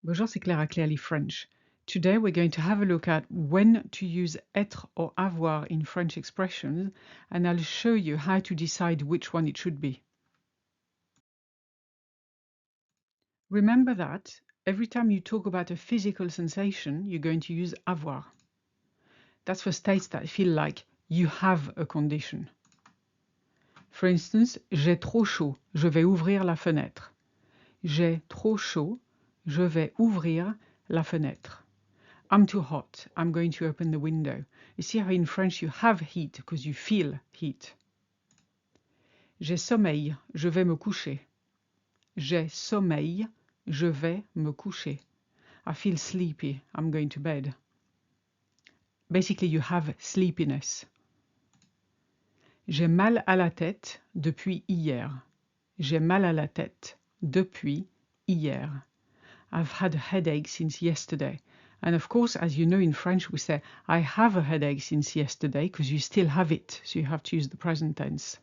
Bonjour, c'est Claire à Clearly French. Today we're going to have a look at when to use être or avoir in French expressions, and I'll show you how to decide which one it should be. Remember that every time you talk about a physical sensation, you're going to use avoir. That's for states that feel like you have a condition. For instance, j'ai trop chaud, je vais ouvrir la fenêtre. J'ai trop chaud, je vais ouvrir la fenêtre. I'm too hot, I'm going to open the window. You see how in French you have heat because you feel heat. J'ai sommeil, je vais me coucher. J'ai sommeil, je vais me coucher. I feel sleepy, I'm going to bed. Basically, you have sleepiness. J'ai mal à la tête depuis hier. J'ai mal à la tête depuis hier. I've had a headache since yesterday. And of course, as you know, in French, we say, I have a headache since yesterday, because you still have it, so you have to use the present tense.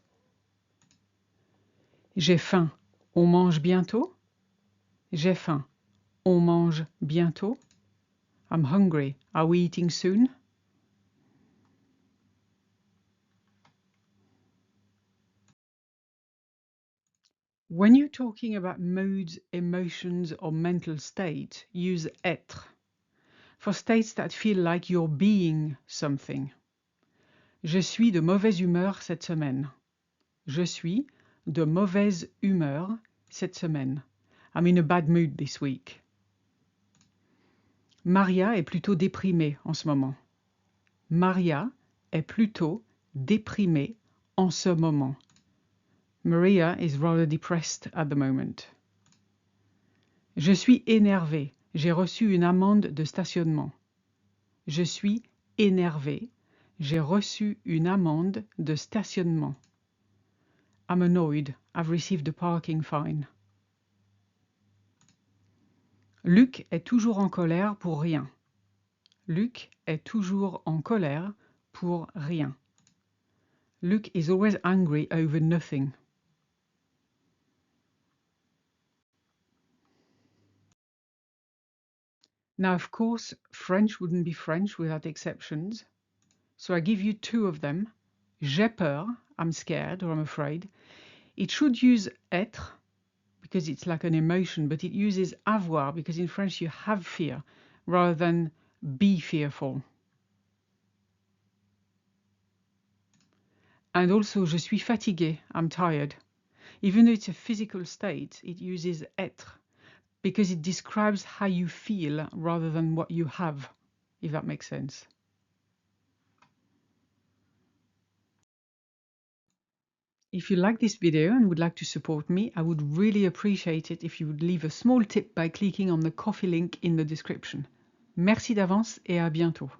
J'ai faim. On mange bientôt? J'ai faim. On mange bientôt? I'm hungry. Are we eating soon? When you're talking about moods, emotions, or mental state, use être. For states that feel like you're being something. Je suis de mauvaise humeur cette semaine. Je suis de mauvaise humeur cette semaine. I'm in a bad mood this week. Maria est plutôt déprimée en ce moment. Maria est plutôt déprimée en ce moment. Maria is rather depressed at the moment. Je suis énervé. J'ai reçu une amende de stationnement. Je suis énervé. J'ai reçu une amende de stationnement. I'm annoyed. I've received a parking fine. Luc est toujours en colère pour rien. Luc est toujours en colère pour rien. Luc is always angry over nothing. Now, of course, French wouldn't be French without exceptions. So I give you two of them. J'ai peur, I'm scared or I'm afraid. It should use être because it's like an emotion, but it uses avoir because in French you have fear rather than be fearful. And also, je suis fatigué, I'm tired. Even though it's a physical state, it uses être because it describes how you feel rather than what you have, if that makes sense. If you like this video and would like to support me, I would really appreciate it if you would leave a small tip by clicking on the Coffee link in the description. Merci d'avance et à bientôt.